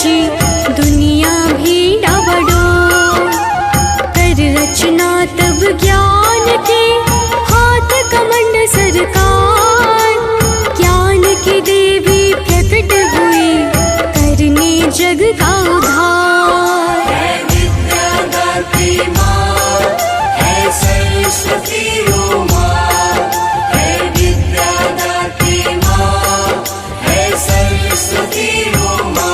मची दुनिया भी डावाडोल। कर रचना तब ज्ञान के हाथ कमंड सरकार। ज्ञान की देवी प्रकट हुई करने जग का उद्धार। है विद्यादात्री माँ, है सरस्वती माँ, है विद्यादात्री माँ, है सरस्वती माँ।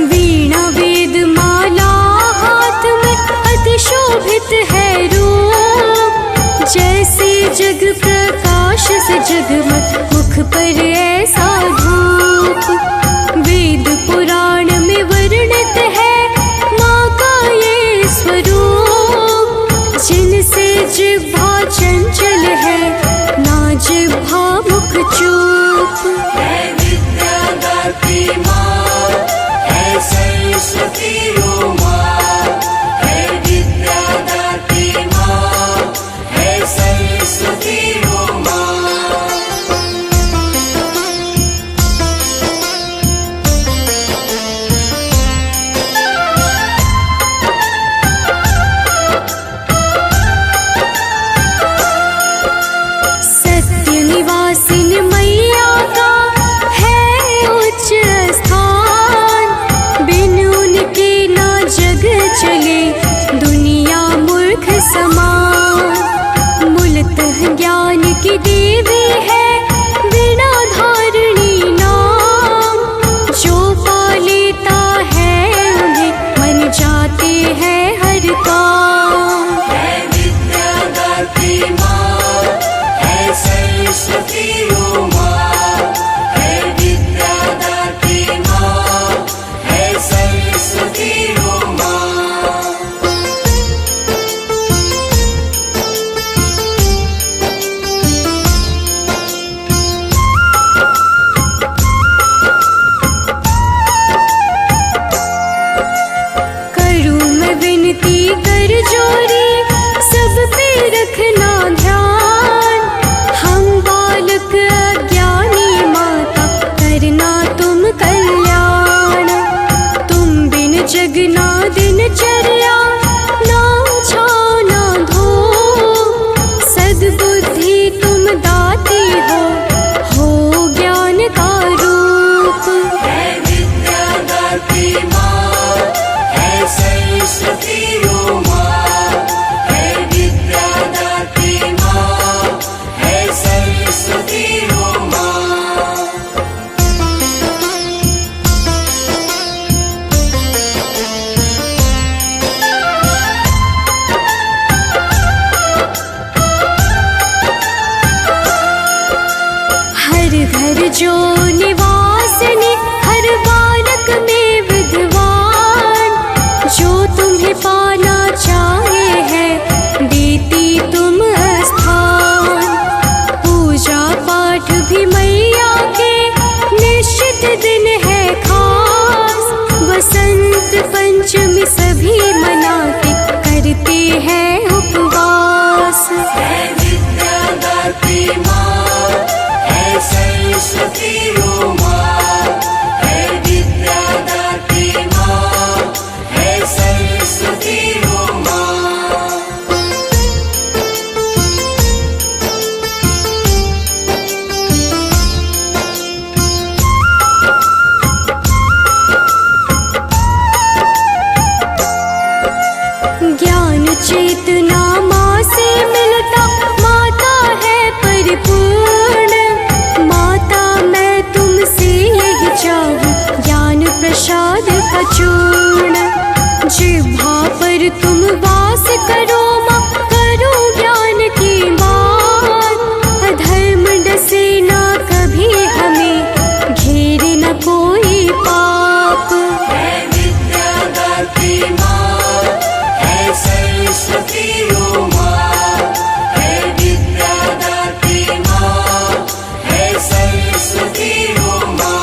वीणा वेद माला हाथ में अति शोभित है रूप। जैसे जग प्रकाश से जगमग मुख पर ऐसा धूप। वेद पुराण में वर्णित है माँ का ये स्वरूप। जिनसे जिह्वा चंचल है ना जिह्वा मुख चूप। है विद्यादात्री माँ, है सरस्वती माँ, है विद्यादात्री माँ, है सरस्वती माँ। सत्य निवासिन मैया का है उच्च स्थान। बिन उनके ना जग चले दुनिया मूर्ख समान। मूलतः ज्ञान की देवी है वीणा धारिणी नाम। जो पा लेता है उन्हें मन जाते हैं हर काम। है विद्यादात्री माँ, है सरस्वती माँ, है विद्यादात्री माँ, है सरस्वती माँ। करूँ मैं विनती कर जोरी सब पे रखना ध्यान। हम बालक अज्ञानी माता करना तुम कल्याण। तुम बिन जगना दिनचर्या ना छाओ ना धो। सद्बुद्धि तुम दाती हो ज्ञान का रूप। है विद्यादात्री माँ, है सरस्वती माँ, है विद्यादात्री माँ, है सरस्वती माँ। हर घर जो निवासिनी हर बालक में विद्वान। जो तुम्हें पाना चाहे है देती तुम स्थान। पूजा पाठ भी मैया के निश्चित दिन है खास। वसंत पंचमी सभी मनाते करते हैं उपवास। है विद्यादात्री माँ, है सरस्वती माँ, है विद्यादात्री माँ, है सरस्वती माँ। ज्ञान चेतना माँ से मिलता माता है परिपूर्ण। माता मैं तुमसे यही चाहूँ ज्ञान प्रसाद का चूर्ण। जिह्वा पर तुम वास करो माँ करो ज्ञान की बात। अधर्म डसे ना कभी हमें घेरे न कोई पाप। है विद्यादात्री माँ, है सरस्वती माँ, है विद्यादात्री माँ, है सरस्वती माँ।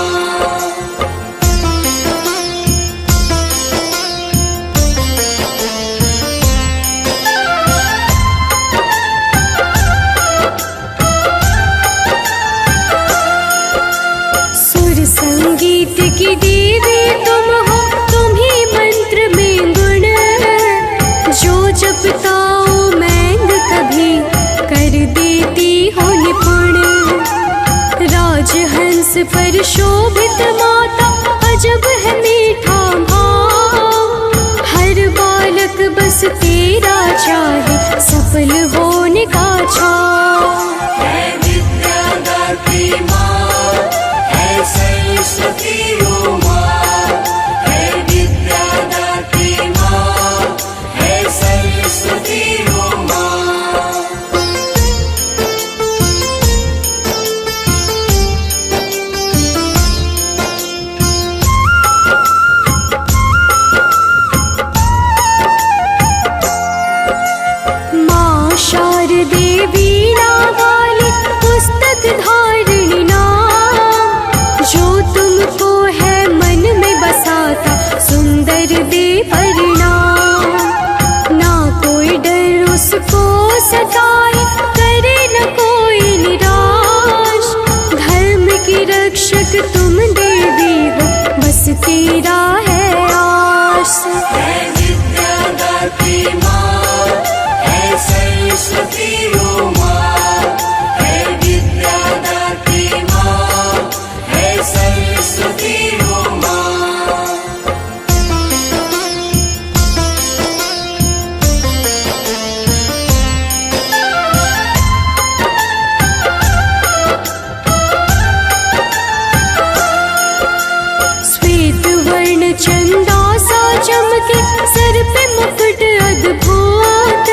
चंदा सा चमके सर पे मुकुट अद्भुत।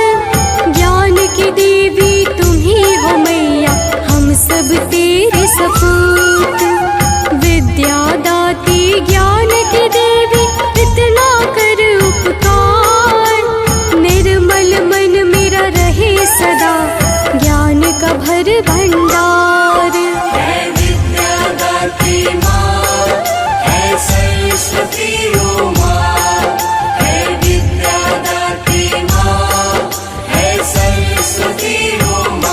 ज्ञान की देवी तुम ही हो मैया, हम सब तेरे सपूत। विद्या दाती ज्ञान की देवी, इतना कर उपकार। निर्मल मन मेरा रहे सदा, ज्ञान का भर भंडार। है विद्या दाती माँ, है सरस्वती ओ माँ। है विद्या दाती माँ, है सरस्वती ओ माँ।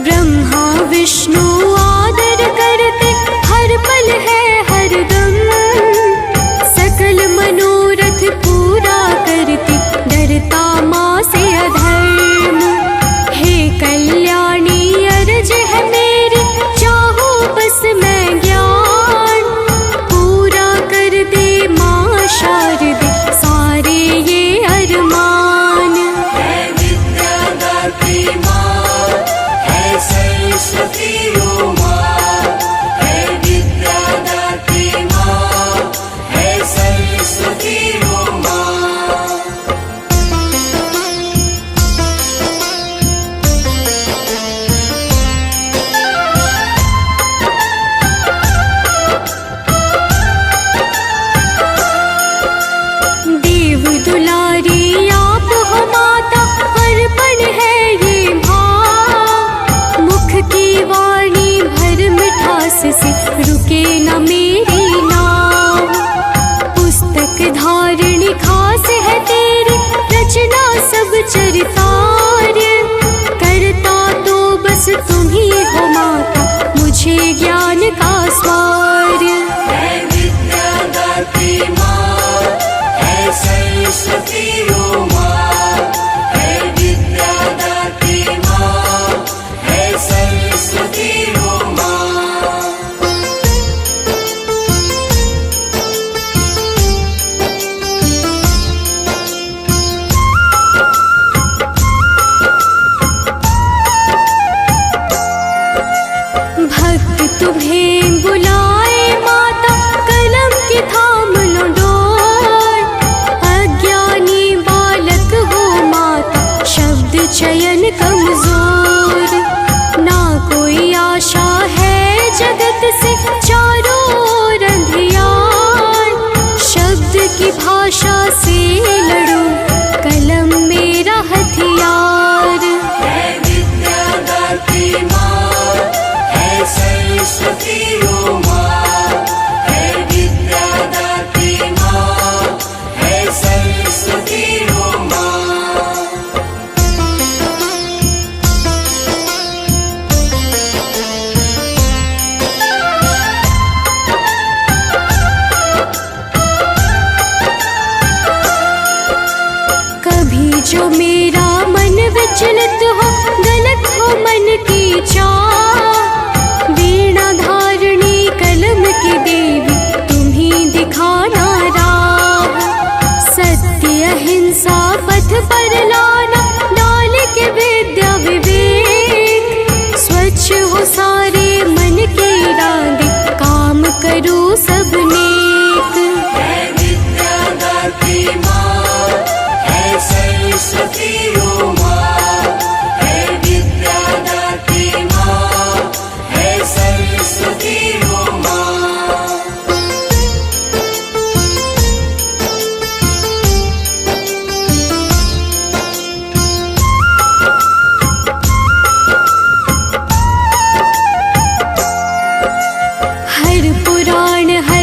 ब्रह्मा विष्णु आदर करते, हर पल है हर दम। सकल मनोरथ पूरा करती, डरता माँ से अधर्म। हे कल्याणी अर्ज है मेरी, चाहो बस मैं ज्ञान। पूरा कर दे माँ शारदे, सारे ये अरमान। है विद्या दाती माँ, है सरस्वती ओ माँ। है विद्या दाती माँ, है सरस्वती ओ माँ। देव दुलारी आप हो माता, अर्पण है ये भाव। मुख की वाणी भर मिठास से, रुके न मेरी नाव। पुस्तक धारिणी खास है तेरी, रचना सब चरितार्य। करता तो बस तुम ही हो माता, मुझे ज्ञान का स्वार। है विद्या दाती माँ, है सरस्वती ओ माँ। है विद्या दाती माँ, है सरस्वती ओ माँ। भक्त तुम्हें बुलाए माता, कलम की थाम लो डोर। अज्ञानी बालक हो माता, शब्द चयन कमजोर। ना कोई आशा है जगत से, चारों ओर अंधियार। शब्द की भाषा से लड़ो, कलम मेरा हथियार। है विद्या दाती माँ, है सरस्वती ओ माँ। है विद्या दाती माँ, है सरस्वती ओ माँ। कभी जो मेरा मन विचलित हो, गलत हो मन की चाह। वीणा धारणी कलम की देवी, तुम ही दिखाना राह। सत्य अहिंसा पथ पर लाना, डाल के विद्या विवेक। स्वच्छ हो सारे मन के इरादे, काम करो सब नेक। है विद्या दाती माँ, है सरस्वती ओ माँ। है विद्या दाती माँ, है सरस्वती ओ माँ। हर पुराण हर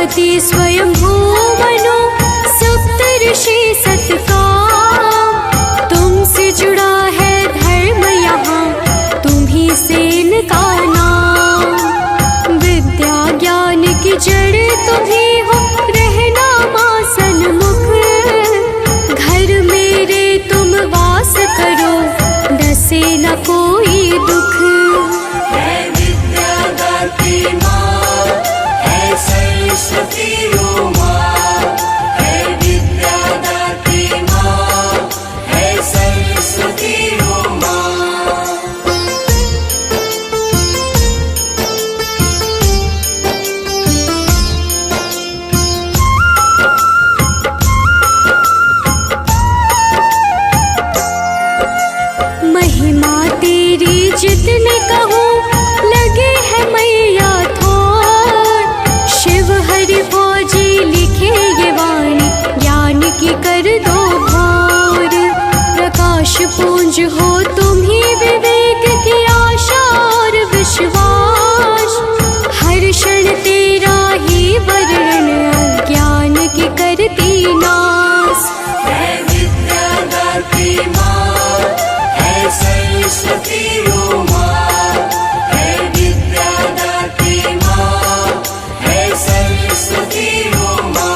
प्रजापति स्वयं भूमनु सप्तऋषि सतकाम। तुमसे जुड़ा है धर्म यहाँ, तुम्ही से इनका नाम। विद्या ज्ञान की जड़ तुम्ही हो, रहना माँ सन्मुख। घर मेरे तुम वास करो, डसे न कोई दुख। है विद्यादात्री माँ, है सरस्वती ओ माँ। है विद्यादात्री माँ, है सरस्वती ओ माँ। महिमा तेरी जितने कहूँ, लगे है मैया थोर। शिव हरि फौजी लिखे ये वाणी, ज्ञान की कर दो भोर। प्रकाश पुंज हो तुम ही, विवेक की आशा और विश्वास। हर क्षण तेरा ही वर्णन, अज्ञान की करती नाश। है विद्यादात्री माँ, है सरस्वती ओ माँ। है विद्यादात्री माँ, है सरस्वती ओ माँ।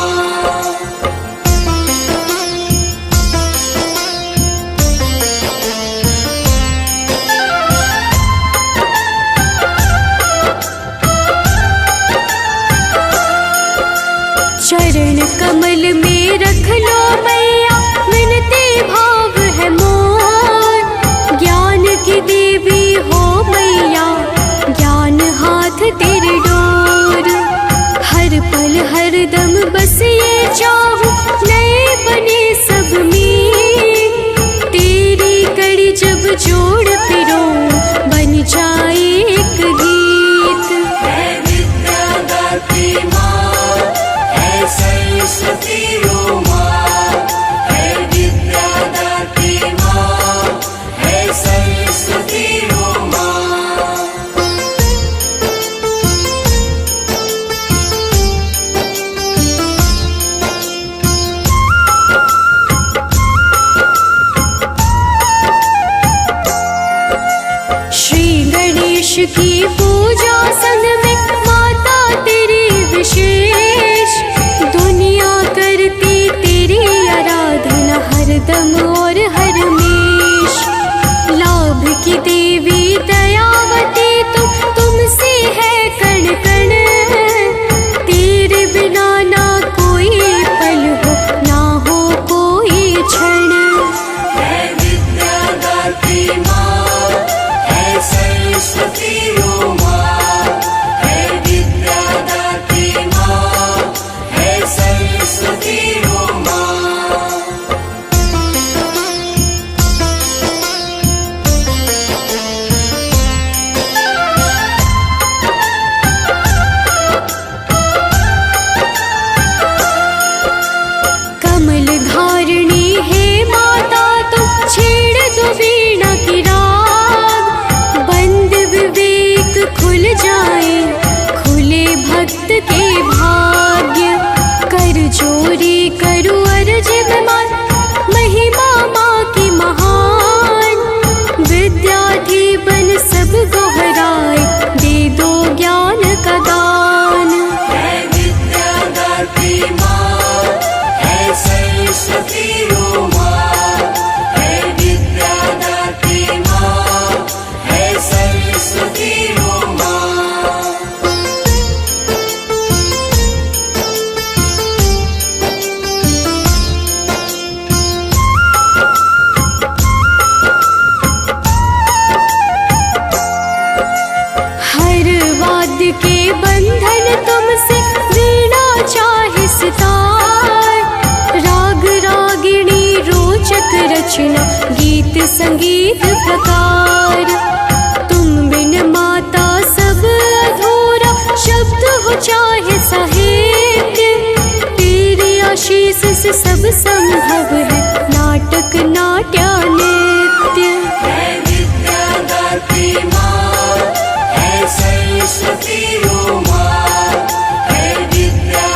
चरण कमल में रख लो मैया, विनती भाव है मोर। ज्ञान की देवी हो मैया, ज्ञान हाथ तेरे डोर। हर पल हर दम बस ये चाहूं, नए बने सब में। तेरी कड़ी जब जोड़ फिरो, बन जाए एक गीत। है विद्यादात्री माँ, है सरस्वती ओ माँ। है विद्यादात्री माँ, है सरस्वती ओ माँ। श्री गणेश की पूजा संग में, माता तेरी विशेष। दुनिया करती तेरी आराधना, हरदम और हरमेश। लाभ की देवी दयावती तुमसे है कण कण। तेरे बिना ना कोई पल हो, ना हो कोई क्षण। है विद्यादात्री माँ, है सरस्वती ओ माँ। है विद्यादात्री माँ, है सरस्वती ओ माँ। कमल धारिणी है माता, तुम छेड़ दो वीणा की राग। बंद विवेक खुल जाए, खुले भक्त के भाग्य। कर जोरी करो अर्ज विमान, महिमा माँ की महान। विद्यार्थी बन सब दोहराए, दे दो ज्ञान का दान। है विद्यादात्री माँ, है सरस्वती ओ माँ। है विद्यादात्री माँ, है सरस्वती ओ माँ। हर वाद्य के बंधन तुमसे, वीणा चाहे सितार। राग रागिणी रोचक रचना, गीत संगीत प्रकार। तुम बिन माता सब अधूरा, शब्द हो चाहे साहित्य। तेरी आशीष से सब संभव है, नाटक नाट्य नृत्य। है विद्यादात्री माँ, है सरस्वती ओ माँ। है विद्या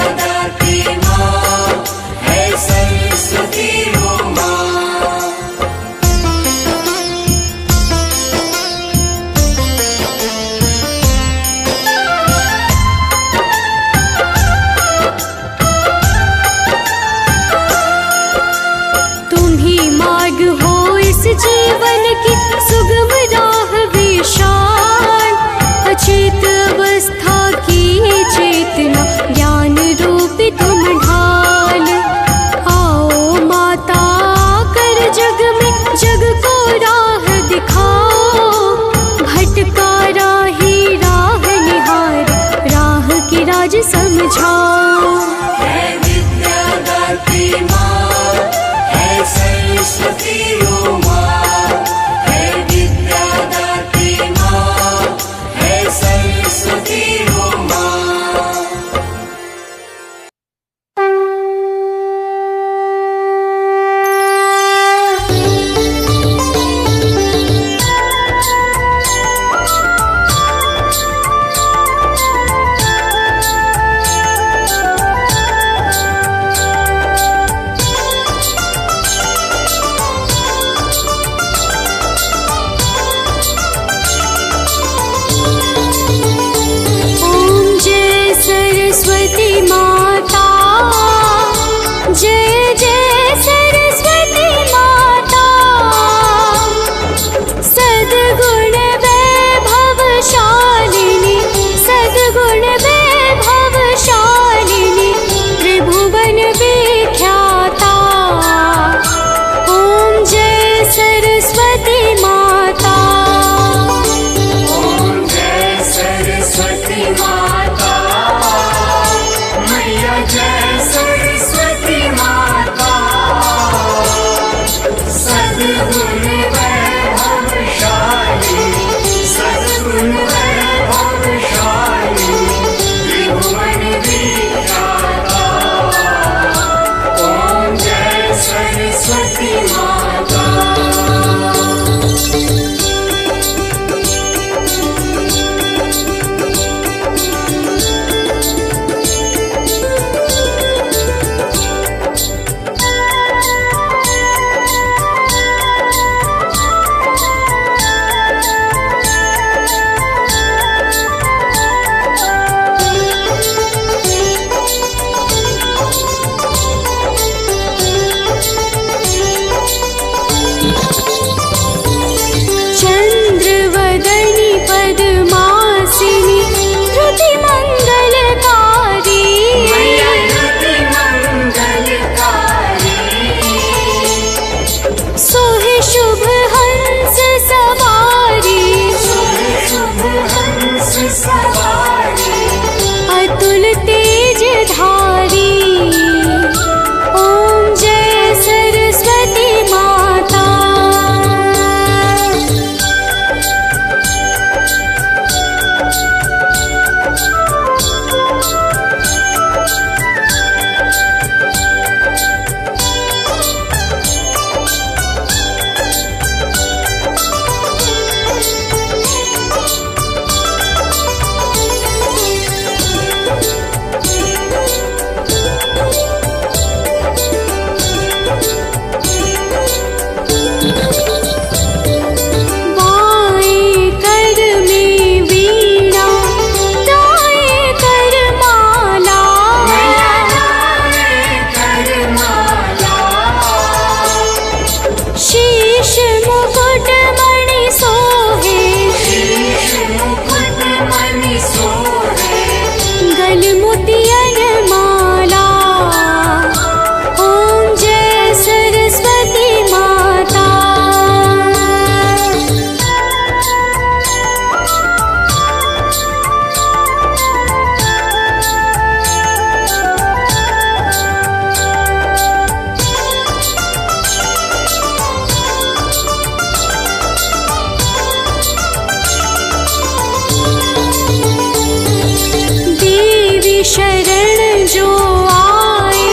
शरण जो आए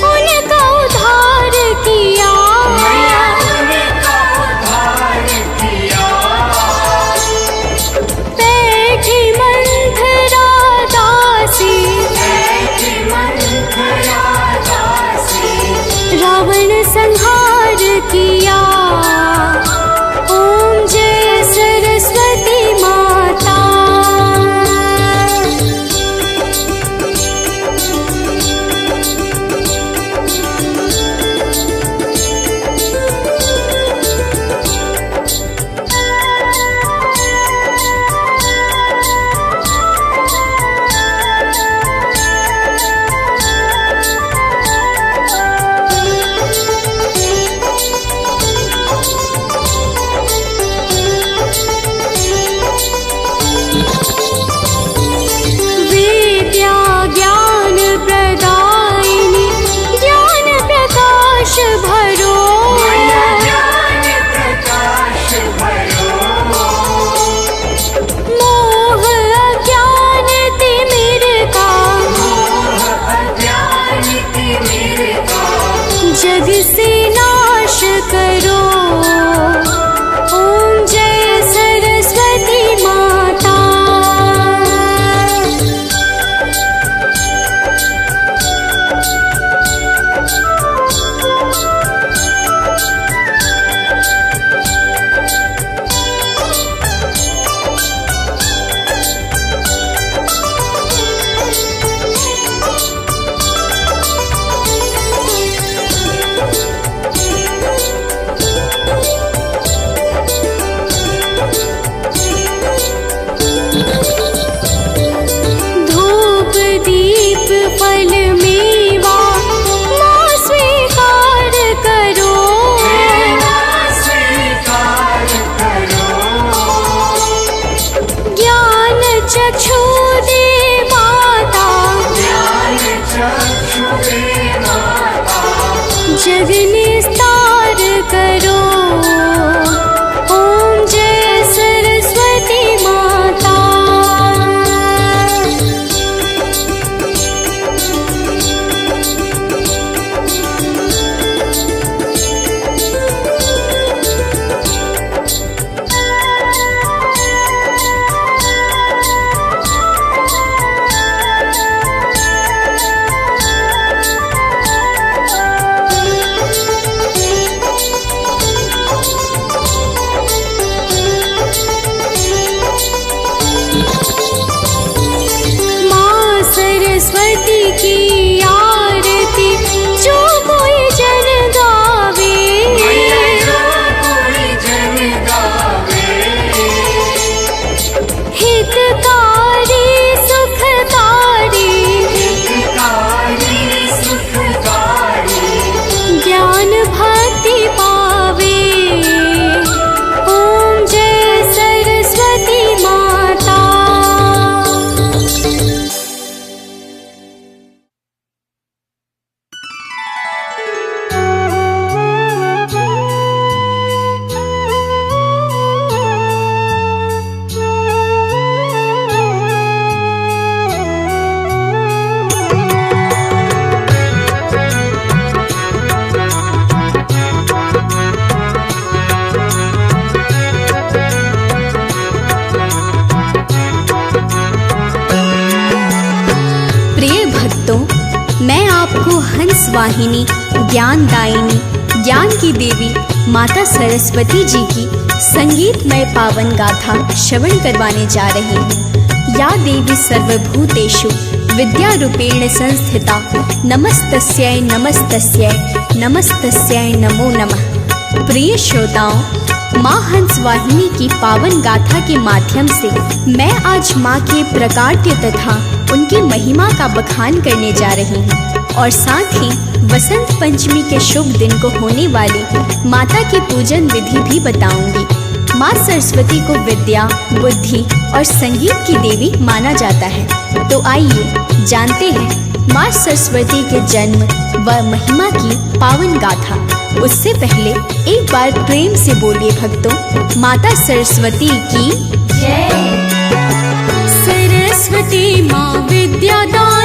उनका उद्धार किया। मैया उनका उद्धार किया। बैठी मंथरा दासी, बैठी मंथरा दासी, रावण संहार किया। ओम जय सरस्वती माता। विद्या ज्ञान प्रदायिनी, ज्ञान प्रकाश भरो। मैया ज्ञान प्रकाश भरो। मोह अज्ञान तिमिर का, मोह अज्ञान तिमिर का, जग से नाश करो। ओम जय सरस्वती माता। धूप दीप फल मेवा माँ स्वीकार करो। स्वीकार करो। ज्ञान चक्षु दे माता, ज्ञान चक्षु दे माता, जग निस्तार करो। ओम जय सरस्वती माता। माँ सरस्वती की आरती जो कोई जन गावे। मैया जो कोई जन गावे। हितकारी सुखकारी, हितकारी सुखकारी, ज्ञान भक्ति पावे। ओम जय सरस्वती माता। प्रिय भक्तों, मैं आपको हंस वाहिनी ज्ञान दायिनी, ज्ञान की देवी माता सरस्वती जी की संगीतमय पावन गाथा श्रवण करवाने जा रही हूँ। या देवी सर्वभूतेषु विद्या रूपेण संस्थिता, नमस्तस्यै नमस्तस्यै नमस्तस्यै नमो नमः। प्रिय श्रोताओं, माँ हंस वाहिनी की पावन गाथा के माध्यम से मैं आज माँ के प्रकाट्य तथा उनकी महिमा का बखान करने जा रही हूँ और साथ ही वसंत पंचमी के शुभ दिन को होने वाली माता की पूजन विधि भी बताऊंगी। माँ सरस्वती को विद्या, बुद्धि और संगीत की देवी माना जाता है। तो आइए जानते हैं माँ सरस्वती के जन्म व महिमा की पावन गाथा। उससे पहले एक बार प्रेम से बोलिए भक्तों, माता सरस्वती की जय। सरस्वती माँ विद्यादान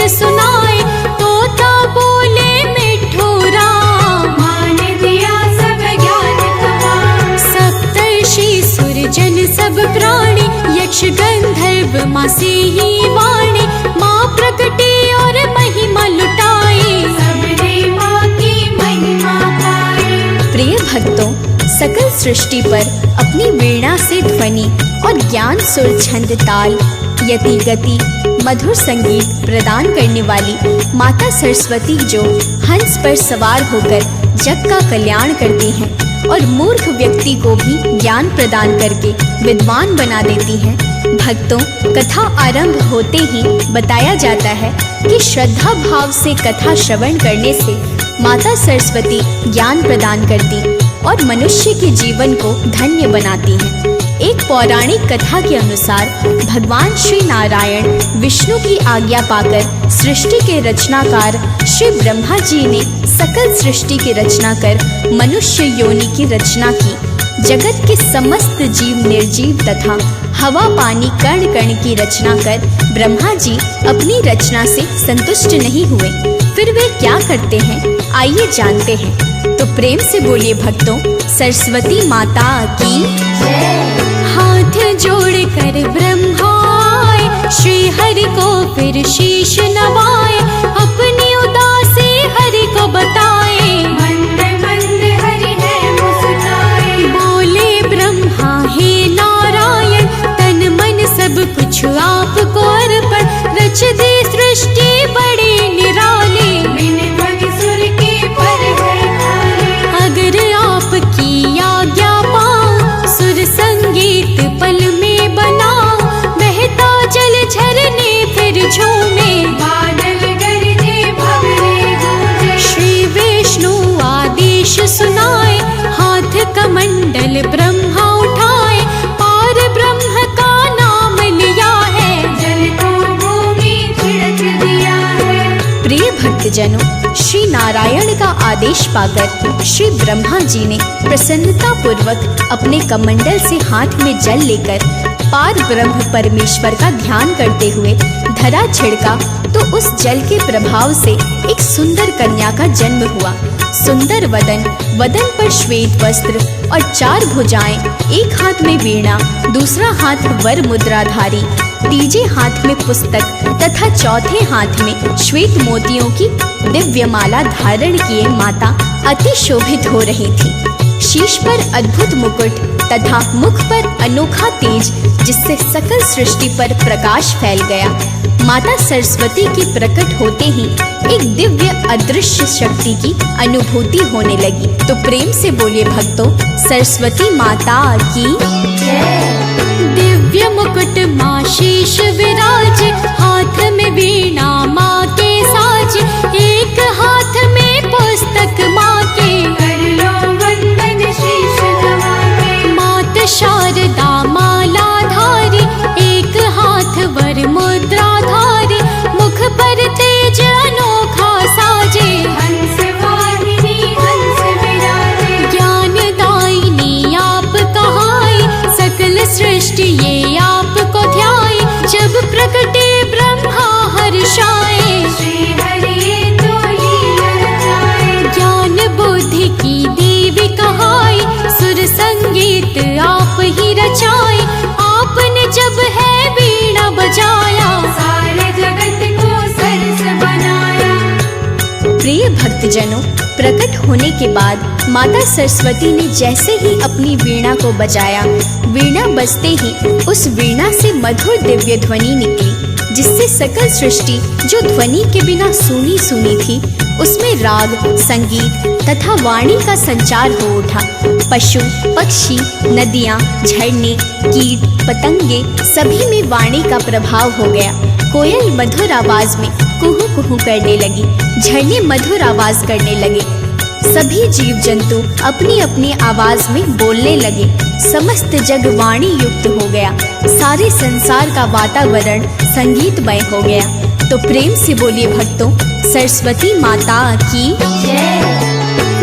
सुनाए, तोता बोले मिठो राम। मान दिया सब ज्ञान कमाए, सप्तर्षि सुरजन सब प्राणी, यक्ष गंधर्व माँ से ही वाणी, माँ प्रकटी और महिमा लुटाई, सबने माँ की महिमा पाई। प्रिय भक्तों, सकल सृष्टि पर अपनी वीणा से ध्वनि और ज्ञान सुर छंद ताल यति गति मधुर संगीत प्रदान करने वाली माता सरस्वती जो हंस पर सवार होकर जग का कल्याण करती हैं और मूर्ख व्यक्ति को भी ज्ञान प्रदान करके विद्वान बना देती हैं। भक्तों, कथा आरंभ होते ही बताया जाता है कि श्रद्धा भाव से कथा श्रवण करने से माता सरस्वती ज्ञान प्रदान करती और मनुष्य के जीवन को धन्य बनाती हैं। एक पौराणिक कथा के अनुसार भगवान श्री नारायण विष्णु की आज्ञा पाकर सृष्टि के रचनाकार श्री ब्रह्मा जी ने सकल सृष्टि की रचना कर मनुष्य योनि की रचना की। जगत के समस्त जीव निर्जीव तथा हवा पानी कण कण की रचना कर ब्रह्मा जी अपनी रचना से संतुष्ट नहीं हुए। फिर वे क्या करते हैं, आइए जानते हैं। तो प्रेम से बोलिए भक्तों, सरस्वती माता की हाथ जोड़ कर ब्रह्माए, श्री हरि को फिर शीश नवाए, अपनी उदासी हरि को बताए, मंद मंद हरि है मुस्काए। बोले ब्रह्मा हे नारायण, तन मन सब कुछ आपको अर्पण, रच दी सृष्टि बड़ी निराली, बिन ध्वनि सुर के पर है खाली। अगर आपकी आज्ञा पाऊं, सुर संगीत पल में बनाऊं, बहता जल झरने फिर झूमे, बादल गरजे भंवरे गूंजे। श्री विष्णु आदेश सुनाए, हाथ कमंडल ब्रह्मा उठाए, पार ब्रह्म का नाम लिया है, जल को भूमि छिड़क दिया है। प्रिय भक्तजनों, श्री नारायण का आदेश पाकर श्री ब्रह्मा जी ने प्रसन्नता पूर्वक अपने कमंडल से हाथ में जल लेकर पार ब्रह्म परमेश्वर का ध्यान करते हुए धरा छिड़का, तो उस जल के प्रभाव से एक सुंदर कन्या का जन्म हुआ। सुंदर वदन, वदन पर श्वेत वस्त्र और 4 भुजाएं, एक हाथ में वीणा, दूसरा हाथ वर मुद्राधारी, तीजे हाथ में पुस्तक तथा चौथे हाथ में श्वेत मोतियों की दिव्य माला धारण किए माता अति शोभित हो रही थी। शीश पर अद्भुत मुकुट तथा मुख पर अनोखा तेज, जिससे सकल सृष्टि पर प्रकाश फैल गया। माता सरस्वती के प्रकट होते ही एक दिव्य अदृश्य शक्ति की अनुभूति होने लगी। तो प्रेम से बोलिए भक्तों, सरस्वती माता की दिव्य मुकुट माँ शीश विराज, हाथ में वीणा माँ के साज, एक हाथ में पुस्तक माँ के, कर लो वंदन शीश नवा के। मात शारदा माला धारी, एक हाथ वर मुद्रा धारी, मुख पर तेज अनोखा साजे, हंस वाहिनी हंस विराजे। ज्ञान दायिनी आप कहाई, सकल सृष्टि ये आपको ध्याई, जब प्रकटे ब्रह्मा हर्षाए, श्री हरि तो लीला रचाए। ज्ञान बुद्धि की देवी कहाई, सुर संगीत आप ही रचाए, आपने जब है वीणा बजाया, सारे जगत को सरस बनाया। प्रिय भक्तजनों, प्रकट होने के बाद माता सरस्वती ने जैसे ही अपनी वीणा को बजाया, वीणा बजते ही उस वीणा से मधुर दिव्य ध्वनि निकली, जिससे सकल सृष्टि जो ध्वनि के बिना सूनी सूनी थी, उसमें राग, संगीत तथा वाणी का संचार हो उठा। पशु, पक्षी, नदियाँ, झरने, कीट, पतंगे सभी में वाणी का प्रभाव हो गया। कोयल मधुर आवाज में कुहू कुहू करने लगी, झरने मधुर आवाज करने लगे, सभी जीव जंतु अपनी अपनी आवाज में बोलने लगे, समस्त जग वाणी युक्त हो गया, सारे संसार का वातावरण संगीतमय हो गया। तो प्रेम से बोलिए भक्तों, सरस्वती माता की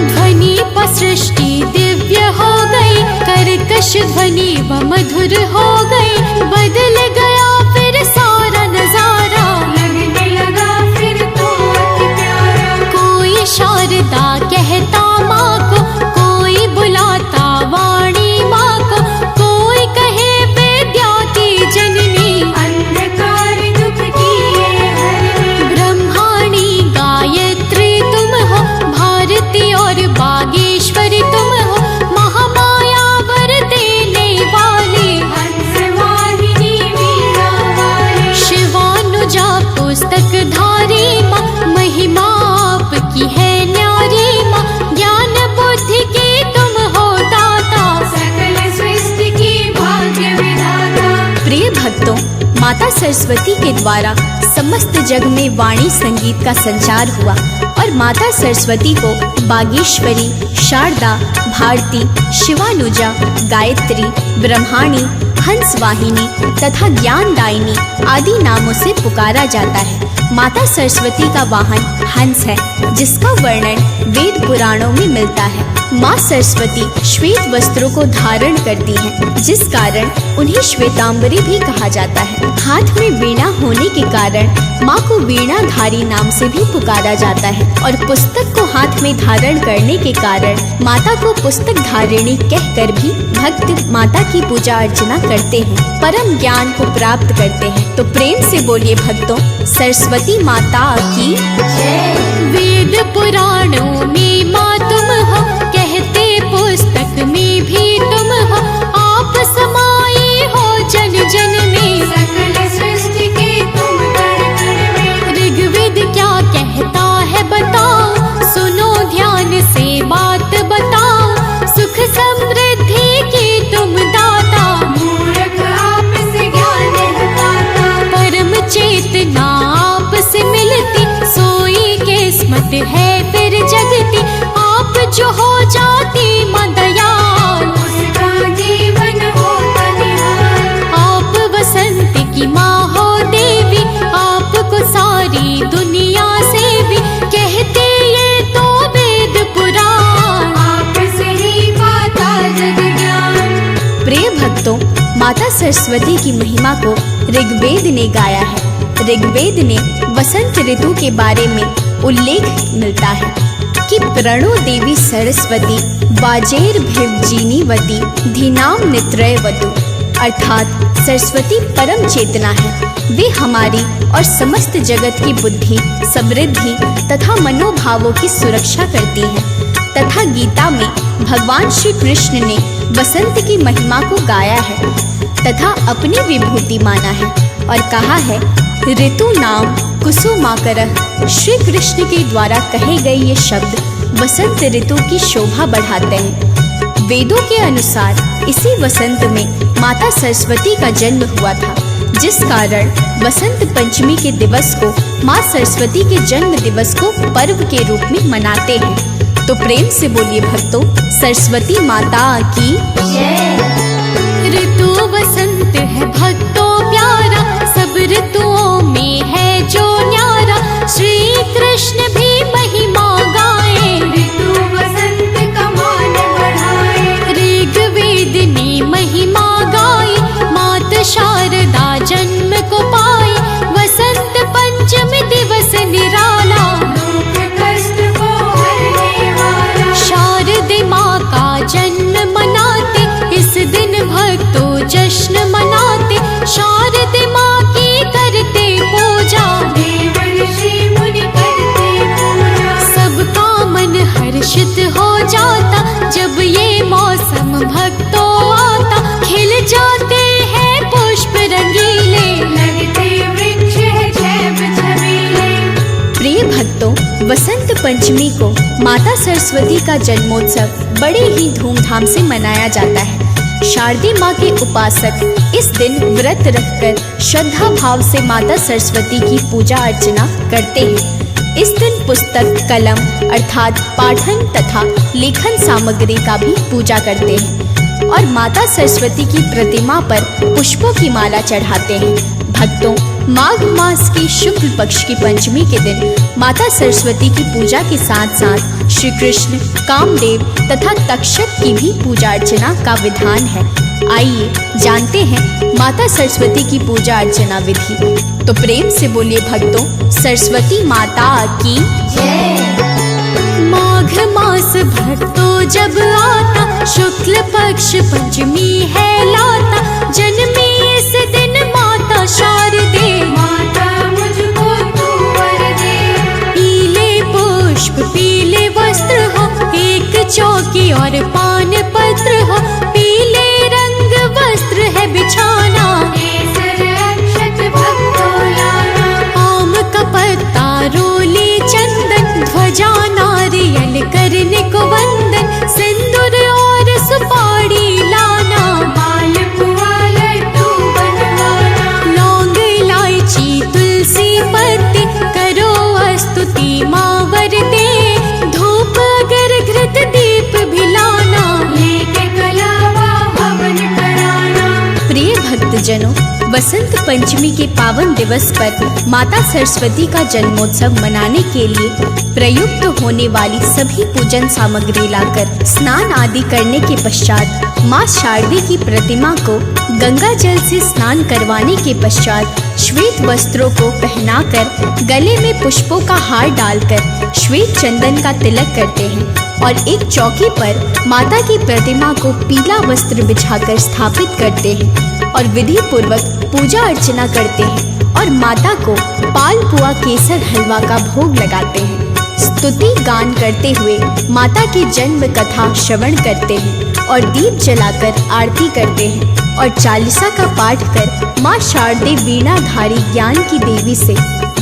ध्वनि पर सृष्टि दिव्य हो गई, कर्कश ध्वनि व मधुर हो गई, बदल गया फिर सारा नजारा, लगने लगा माता सरस्वती के द्वारा समस्त जग में वाणी संगीत का संचार हुआ और माता सरस्वती को बागेश्वरी, शारदा, भारती, शिवानुजा, गायत्री, ब्रह्माणी, हंसवाहिनी तथा ज्ञानदायिनी आदि नामों से पुकारा जाता है। माता सरस्वती का वाहन हंस है, जिसका वर्णन वेद पुराणों में मिलता है। माँ सरस्वती श्वेत वस्त्रों को धारण करती हैं, जिस कारण उन्हें श्वेतांबरी भी कहा जाता है। हाथ में वीणा होने के कारण माँ को वीणाधारी नाम से भी पुकारा जाता है और पुस्तक को हाथ में धारण करने के कारण माता को पुस्तक धारिणी कहकर भी भक्त माता की पूजा अर्चना करते हैं, परम ज्ञान को प्राप्त करते हैं। तो प्रेम से बोलिए भक्तों, सरस्वती माता की जय। वेद पुराणों में माँ तुम हो, कहते पुस्तक में भी तुम हो, आप समाये हो जन जन में, सकल सृष्टि के तुम कर कर में। ऋग्वेद क्या कहता है बताओ, सुनो ध्यान से बात बताओ, सुख समृद्धि की तुम दाता, मूर्ख आप से ज्ञान है पाता। परम चेतना आप से मिलती, सोई किस्मत है फिर जगती, आप जो हो जाती माँ दयाल, उसका जीवन होता निहाल। आप वसंत की माँ हो देवी, आपको सारी दुनिया से भी कहते ये तो वेद पुराण, आप से ही पाता जग ज्ञान। प्रिय भक्तों, माता सरस्वती की महिमा को ऋग्वेद ने गाया है। ऋग्वेद ने वसंत ऋतु के बारे में उल्लेख मिलता है कि प्रणो देवी सरस्वती वाजेर्भिर्जीनीवती धीनाम नित्रयवतु, अर्थात सरस्वती परम चेतना है। वे हमारी और समस्त जगत की बुद्धि, समृद्धि तथा मनोभावों की सुरक्षा करती हैं। तथा गीता में भगवान श्री कृष्ण ने वसंत की महिमा को गाया है तथा अपनी विभूति माना है और कहा है, ऋतु नाम कुसुमाकरः। श्री कृष्ण के द्वारा कहे गए ये शब्द वसंत ऋतु की शोभा बढ़ाते हैं। वेदों के अनुसार इसी वसंत में माता सरस्वती का जन्म हुआ था, जिस कारण वसंत पंचमी के दिवस को माँ सरस्वती के जन्म दिवस को पर्व के रूप में मनाते हैं। तो प्रेम से बोलिए भक्तों, सरस्वती माता की जय। ऋतु वसंत है भक्तों प्यारा, सब ऋतुओं में है जो न्यारा, श्री कृष्ण भी महिमा गाए, ऋतु वसंत का मान बढ़ाए। ऋग्वेद ने महिमा गाई, मात शारदा जन्म को पाई, वसंत पंचमी दिवस निराला, दुख कष्ट को हरने वाला। शारदे माँ का जन्म मनाते, इस दिन भक्तों जश्न मनाते, शारदे माँ की करते पूजा, देव ऋषि मुनि करते पूजा। सबका मन हर्षित हो जाता, जब ये मौसम भक्तों आता, खिल जाते हैं पुष्प रंगीले, लगते वृक्ष है छैब छबीले। प्रिय भक्तों, वसंत पंचमी को माता सरस्वती का जन्मोत्सव बड़े ही धूमधाम से मनाया जाता है। शारदे माँ के उपासक इस दिन व्रत रखकर श्रद्धा भाव से माता सरस्वती की पूजा अर्चना करते हैं। इस दिन पुस्तक, कलम अर्थात पाठन तथा लेखन सामग्री का भी पूजा करते हैं और माता सरस्वती की प्रतिमा पर पुष्पों की माला चढ़ाते हैं। भक्तों, माघ मास की शुक्ल पक्ष की पंचमी के दिन माता सरस्वती की पूजा के साथ साथ श्री कृष्ण, कामदेव तथा तक्षक की भी पूजा अर्चना का विधान है। आइए जानते हैं माता सरस्वती की पूजा अर्चना विधि। तो प्रेम से बोलिए भक्तों, सरस्वती माता की जय। माघ मास भक्तों जब आता, शुक्ल पक्ष पंचमी है लाता, जन्मी इस दिन माता शारदे, माता मुझको तू वर दे। पीले पुष्प पीले वस्त्र हो, एक चौकी और पान पत्र हो, पीले रंग वस्त्र है बिछाना, केसर अक्षत भक्तों लाना। आम का पत्ता रोली चंदन, ध्वजा नारियल करने को वंदन, सिंदूर और सुपारी लाना, मालपुआ लड्डू बनवाना। लौंग भक्तजनों, वसंत पंचमी के पावन दिवस पर माता सरस्वती का जन्मोत्सव मनाने के लिए प्रयुक्त होने वाली सभी पूजन सामग्री लाकर स्नान आदि करने के पश्चात माँ शारदे की प्रतिमा को गंगा जल से स्नान करवाने के पश्चात श्वेत वस्त्रों को पहनाकर गले में पुष्पों का हार डालकर श्वेत चंदन का तिलक करते हैं और एक चौकी पर माता की प्रतिमा को पीला वस्त्र बिछाकर स्थापित करते हैं और विधि पूर्वक पूजा अर्चना करते हैं और माता को पालपुआ केसर हलवा का भोग लगाते हैं। स्तुति गान करते हुए माता की जन्म कथा श्रवण करते हैं और दीप जलाकर आरती करते हैं और चालीसा का पाठ कर माँ शारदे वीणाधारी ज्ञान की देवी से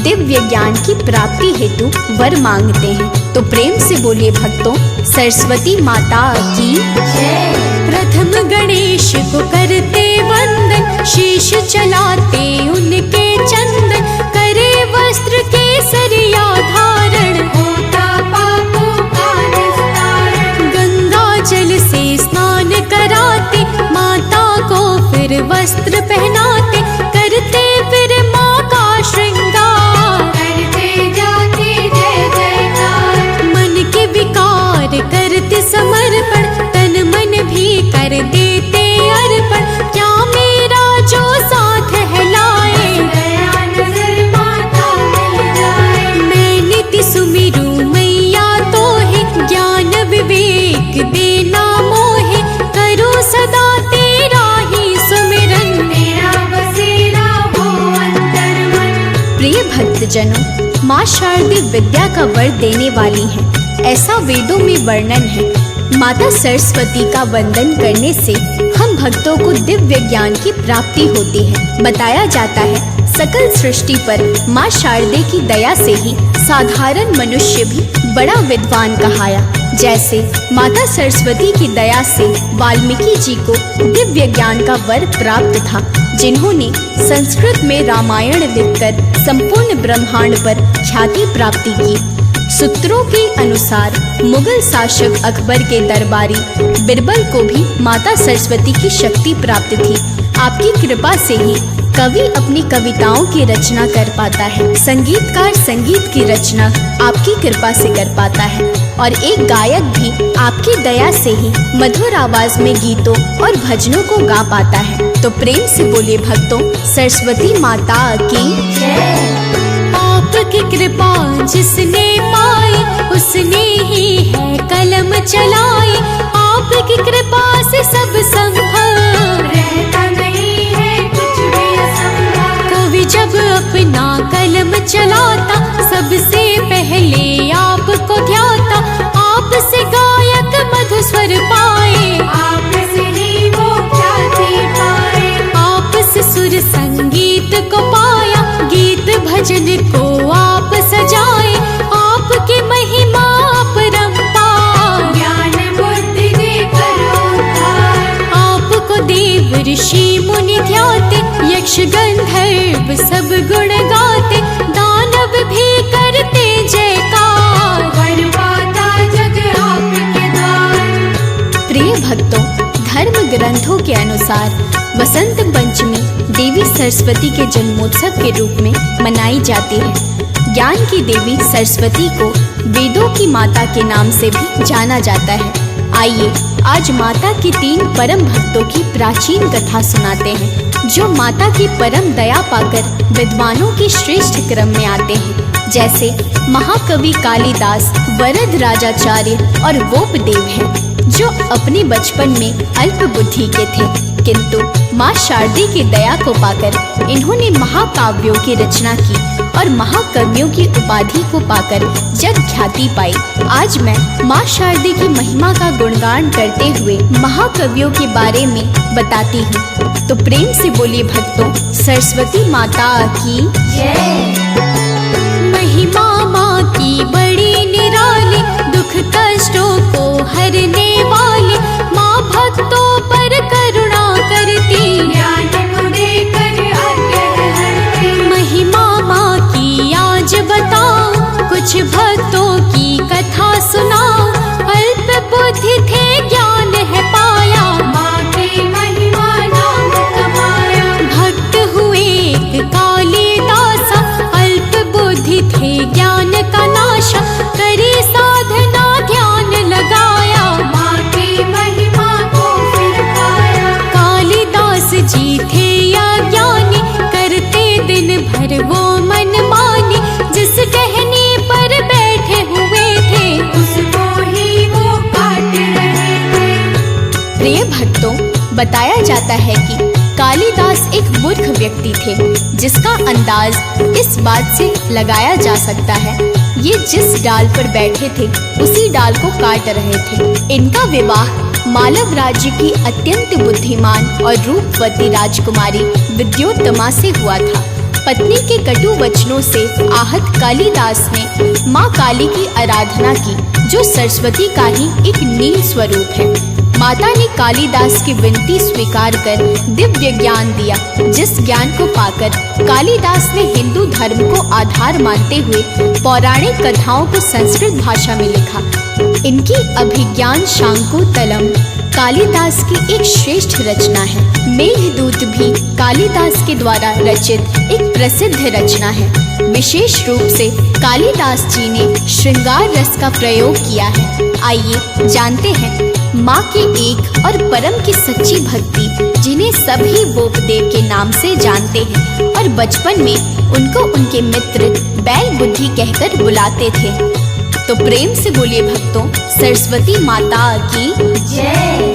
दिव्य ज्ञान की प्राप्ति हेतु वर मांगते हैं। तो प्रेम से बोलिए भक्तों, सरस्वती माता की जय। प्रथम गणेश को करते वंदन, शीश चलाते उनके चंदन, करे वस्त्र केसरिया धारण, होता पापों का निस्तारण। गंगा जल से स्नान कराते माता को फिर वस्त्र पहनाते, करते फिर माँ का श्रृंगार, करते जाते जय जयकार। मन के विकार करते समर्पण, तन मन भी कर देते अर्पण, क्या मेरा जो साथ है लाए, दया नजर माता मिल जाए। मैं नित्य सुमिरू मैया तो है, ज्ञान विवेक देना मोहे, करो सदा तेरा ही सुमिरन, तेरा बसेरा हो अंतर मन। प्रिय भक्तजनों, माँ शारदे विद्या का वर देने वाली हैं, ऐसा वेदों में वर्णन है। माता सरस्वती का वंदन करने से हम भक्तों को दिव्य ज्ञान की प्राप्ति होती है। बताया जाता है सकल सृष्टि पर माँ शारदे की दया से ही साधारण मनुष्य भी बड़ा विद्वान कहाया। जैसे माता सरस्वती की दया से वाल्मीकि जी को दिव्य ज्ञान का वर प्राप्त था, जिन्होंने संस्कृत में रामायण लिखकर संपूर्ण ब्रह्मांड पर ख्याति प्राप्ति की। सूत्रों के अनुसार मुगल शासक अकबर के दरबारी बिरबल को भी माता सरस्वती की शक्ति प्राप्त थी। आपकी कृपा से ही कवि अपनी कविताओं की रचना कर पाता है, संगीतकार संगीत की रचना आपकी कृपा से कर पाता है और एक गायक भी आपकी दया से ही मधुर आवाज में गीतों और भजनों को गा पाता है। तो प्रेम से बोलिए भक्तों, सरस्वती माता की जय। आपकी कृपा जिसने पाई उसने ही है कलम चलाई, आपकी कृपा से सब संभव, रहता नहीं है कुछ भी असंभव। कवि जब अपना कलम चलाता सबसे पहले आपको ध्याता, आपसे गायक मधुस्वर पाए, आपसे ही वो ख्याति पाए। आपसे सुर संगीत को पाया, गीत भजन को आप सजाए, आपकी महिमा अपरंपार, ज्ञान बुद्धि देकर उद्धार। आपको देव ऋषि मुनि ध्याते, यक्ष गंधर्व सब गुण गाते, दानव भी करते जयकार, वर पाता जग आपके द्वार। प्रिय भक्तों, धर्म ग्रंथों के अनुसार वसंत पंचमी देवी सरस्वती के जन्मोत्सव के रूप में मनाई जाती है। ज्ञान की देवी सरस्वती को वेदों की माता के नाम से भी जाना जाता है। आइए आज माता की 3 परम भक्तों की प्राचीन कथा सुनाते हैं, जो माता की परम दया पाकर विद्वानों के श्रेष्ठ क्रम में आते हैं। जैसे महाकवि कालिदास, वरद राजाचार्य और गोपदेव हैं, जो अपने बचपन में अल्प बुद्धि के थे, किंतु माँ शारदे की दया को पाकर इन्होंने महाकाव्यों की रचना की और महाकवियों की उपाधि को पाकर जग ख्याति पाई। आज मैं माँ शारदे की महिमा का गुणगान करते हुए महाकवियों के बारे में बताती हूँ। तो प्रेम से बोलिए भक्तों, सरस्वती माता की जय। महिमा माँ की बड़ी निराली, दुख कष्टों को हरने वाली, माँ भक्तों पर करुणा करती, ज्ञान को देकर अज्ञान हरती। महिमा माँ की आज बताओ, कुछ भक्तों की कथा सुनाओ, अल्प बुद्धि थे ज्ञान है पाया, माँ की महिमा नाम कमाया। बुद्धि थे ज्ञान का नाशा, करी साधना ध्यान लगाया, माँ की महिमा को फिर पाया। कालिदास जी थे अज्ञानी, करते दिन भर वो मन मानी, जिस टहनी पर बैठे हुए थे उसको ही वो काट रहे थे। प्रिय भक्तों, बताया जाता है कि कालिदास एक मूर्ख व्यक्ति थे, जिसका अंदाज इस बात से लगाया जा सकता है ये जिस डाल पर बैठे थे उसी डाल को काट रहे थे। इनका विवाह मालव राज्य की अत्यंत बुद्धिमान और रूपवती राजकुमारी विद्योत्तमा से हुआ था। पत्नी के कटु वचनों से आहत कालिदास ने माँ काली की आराधना की, जो सरस्वती का ही एक नील स्वरूप है। माता ने कालिदास की विनती स्वीकार कर दिव्य ज्ञान दिया, जिस ज्ञान को पाकर कालिदास ने हिंदू धर्म को आधार मानते हुए पौराणिक कथाओं को संस्कृत भाषा में लिखा। इनकी अभिज्ञान शाकुंतलम कालिदास की एक श्रेष्ठ रचना है। मेघदूत भी कालिदास के द्वारा रचित एक प्रसिद्ध रचना है। विशेष रूप से कालिदास जी ने श्रृंगार रस का प्रयोग किया है। आइए जानते हैं माँ की एक और परम की सच्ची भक्ति, जिन्हें सभी बोपदेव के नाम से जानते हैं और बचपन में उनको उनके मित्र बैल बुद्धि कहकर बुलाते थे। तो प्रेम से बोलिए भक्तों, सरस्वती माता की जय।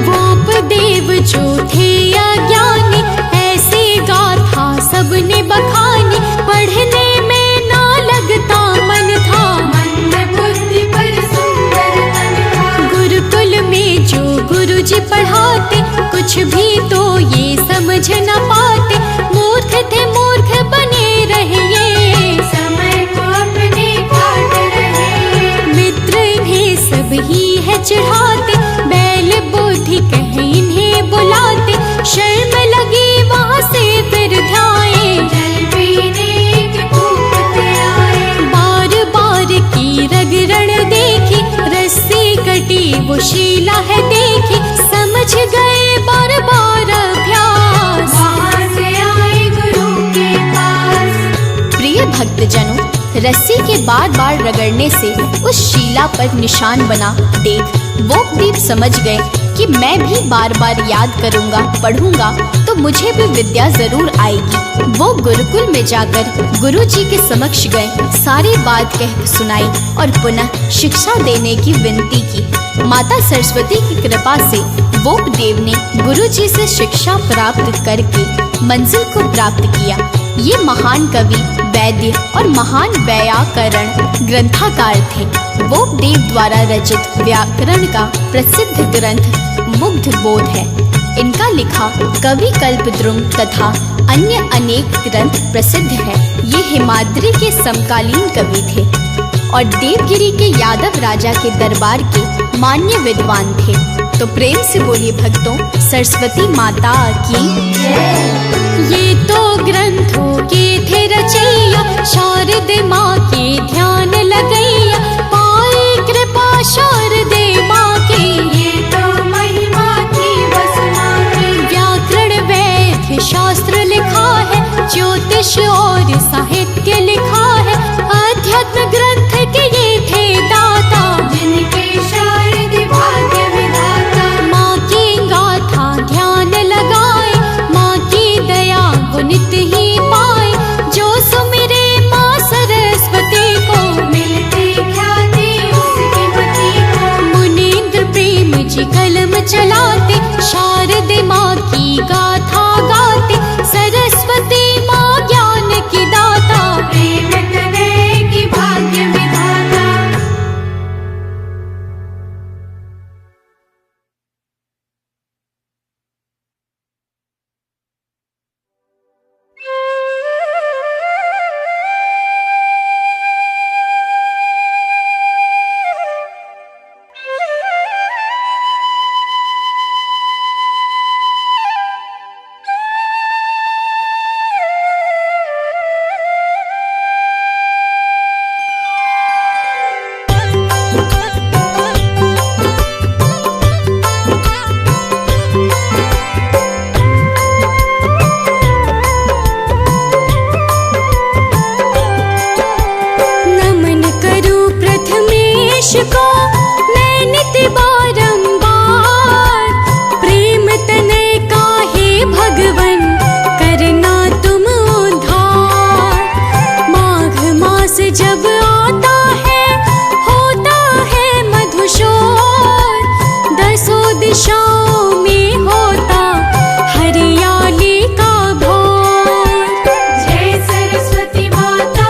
बोपदेव जो थे अज्ञानी, ऐसे गाथा सबने बखानी, पढ़ने में ना लगता मन था, मन बुद्धि पर सुंदर तन था। गुरुकुल में जो गुरुजी पढ़ाते, कुछ भी तो ये समझ न पाते, मूर्ख थे मूर्ख बने रहे ये, समय को अपने काट रहे। मित्र इन्हें सब ही है चिढ़ाते, बैल बुद्धि कहे इन्हें बुलाते, शर्म लगी वहाँ से फिर ध्याए, जल पीने के कूपते आए। बार बार की रगरण देखी, रस्सी कटी वो शीला है देखी, समझ गए बार बार अभ्यास, वहाँ से आए गुरु के पास। प्रिय भक्तजनों, रस्सी के बार बार रगड़ने से उस शिला पर निशान बना देख बोपदेव समझ गए कि मैं भी बार बार याद करूंगा, पढ़ूंगा तो मुझे भी विद्या जरूर आएगी। वो गुरुकुल में जाकर गुरुजी के समक्ष गए, सारी बात कह सुनाई और पुनः शिक्षा देने की विनती की। माता सरस्वती की कृपा से बोपदेव ने गुरुजी से शिक्षा प्राप्त करके मंजिल को प्राप्त किया। ये महान कवि, वैद्य और महान व्याकरण ग्रंथकार थे। बोपदेव द्वारा रचित व्याकरण का प्रसिद्ध ग्रंथ मुग्ध बोध है। इनका लिखा कवि कल्पद्रुम तथा अन्य अनेक ग्रंथ प्रसिद्ध है। ये हिमाद्री के समकालीन कवि थे और देवगिरी के यादव राजा के दरबार के मान्य विद्वान थे। तो प्रेम से बोलिए भक्तों, सरस्वती माता की ये तो ग्रंथों के थे रचैया, शारदे माँ के ध्यान लगैया, पाई कृपा शारदे माँ की, ये तो महिमा थी बस माँ की। व्याकरण वैद्य शास्त्र लिखा है, ज्योतिष और साहित्य लिखा है, अध्यात्म ग्रंथ के ये थे दाता, जिनके शारद भाग्य विधाता। माँ की गाथा ध्यान लगाए, माँ की दया गुणित ही पाए, जो सुमिरे माँ सरस्वती को, मिलती ख्याति उसकी मति को। मुनीन्द्र प्रेम जी कलम चलाते, शारदे माँ की गाथा गाते, सरस्वती माँ ज्ञान की दाता, प्रेम तनय की भाग्य विधाता। जब आता है होता है मधुशोर, दसों दिशाओं में होता हरियाली का भोर। जय सरस्वती माता,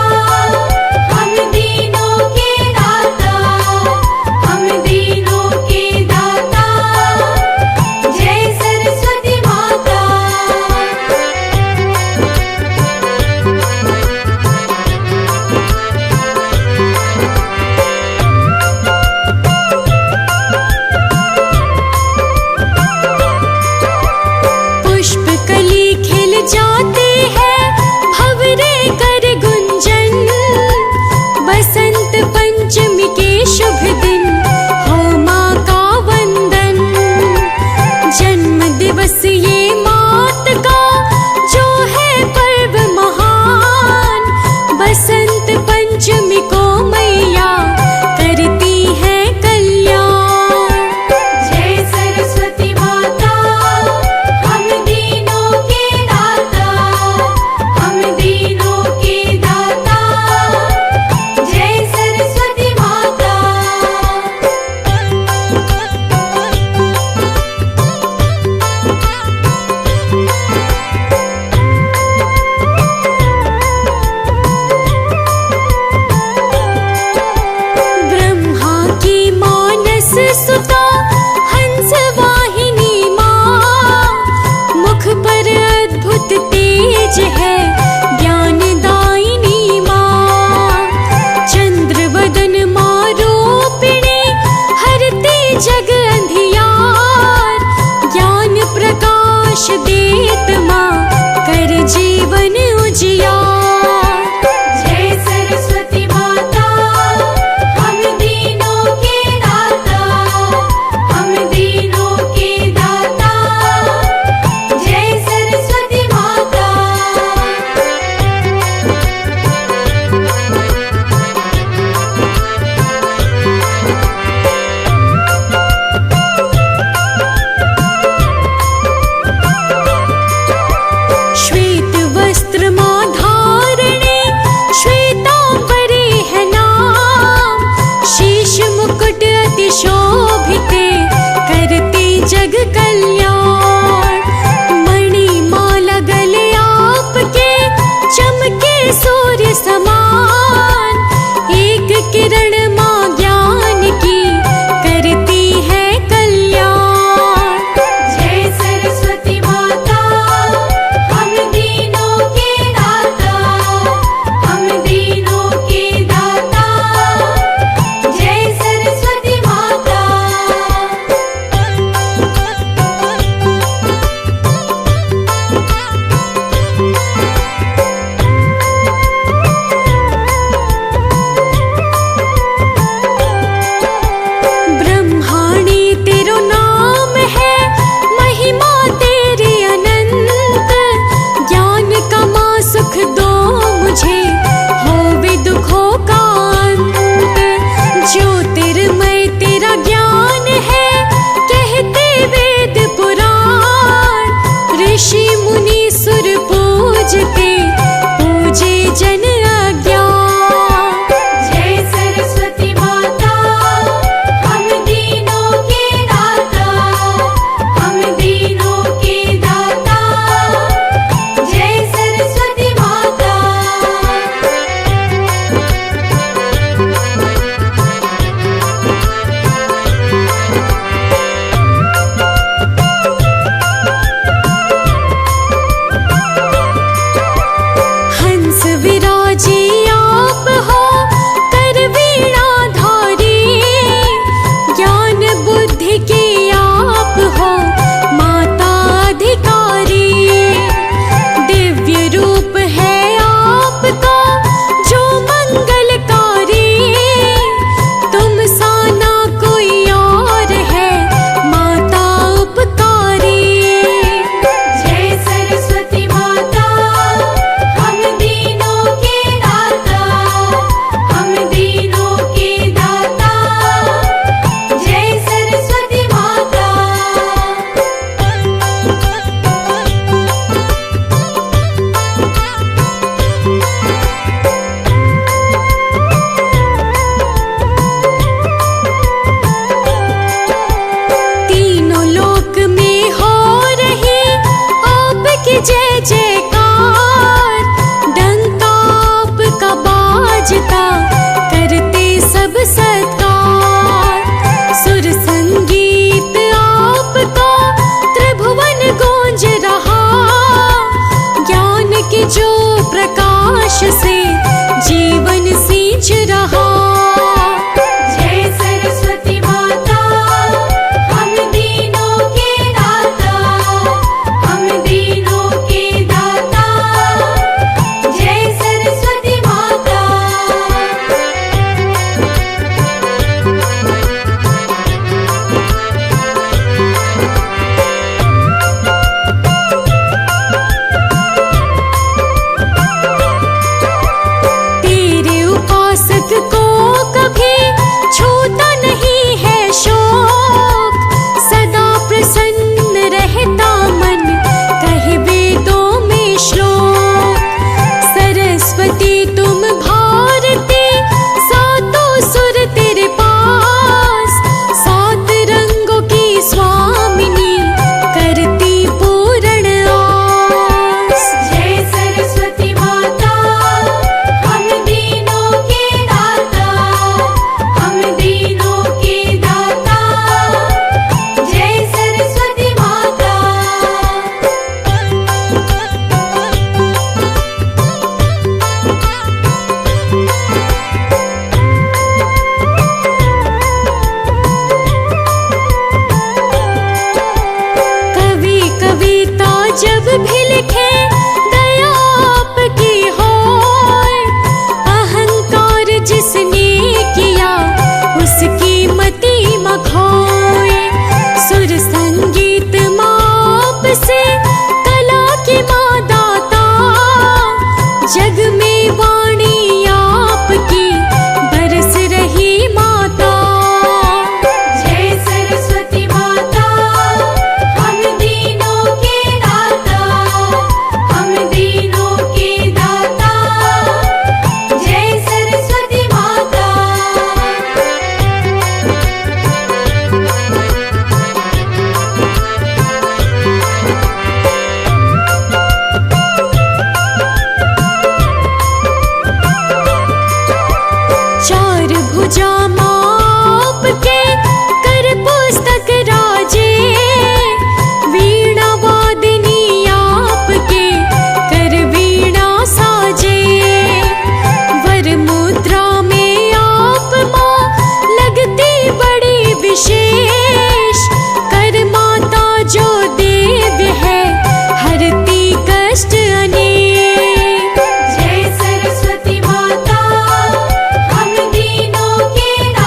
हम दीनों के दाता, हम दीनों के दाता। जय सरस्वती माता। पुष्प कली खिल जाती है, भंवरे कर गुंजन, बसंत पंचमी के शुभ दिन हो माँ का वंदन। जन्म दिवस ये मात का जो है पर्व महान, बसंत पंचमी को मैया करती है कल्याण। जय सरस्वती माता, हम दीनों के दाता, हम दीनों के दाता। जय सरस्वती माता। ब्रह्मा की मानस सुता हंस वाहिनी माँ, मुख पर अद्भुत तेज है ज्ञानदायिनी माँ। चंद्र वदन माँ रूपिणी हरती जग अंधियार, ज्ञान प्रकाश देत माँ कर जीवन उजियार। जय सरस्वती माता, हम दीनों के दाता, हम दीनों के दाता। जय सरस्वती माता। सब सत्कार। सुर संगीत आपका त्रिभुवन गूंज रहा, ज्ञान के जो प्रकाश से जीवन सींच रहा। जय सरस्वती माता, हम दीनों के दाता, हम दीनों के दाता। जय सरस्वती माता। तेरे उपासक को कभी छूता नहीं है शोक, सदा प्रसन्न रहता मन कहे वेदों में श्लोक। सरस्वती तुम भारती, सातों सुर तेरे पास, सात रंगों की स्वामिनी करती पूर्ण आस। जय सरस्वती माता, हम दीनों के दाता, हम दीनों के दाता। जय सरस्वती माता। कवि कविता जब भी लिखे दया आपकी होए, अहंकार जिसने किया उसकी मति मखोए। सुर संगीत माप से कला की माँ दाता, जग में वाणी आपकी बरस रही माता। जय सरस्वती माता, हम दीनों के दाता, हम दीनों के दाता। जय सरस्वती माता। चार भुजा माप के कर पुस्तक राजे, वीणा वादिनी आपके कर वीणा साजे। वर मुद्रा में आप माँ लगती बड़ी विशेष, कर माता जो देव्य है हरती कष्ट अनेक। जय सरस्वती माता, हम दीनों के दाता,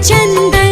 चंदन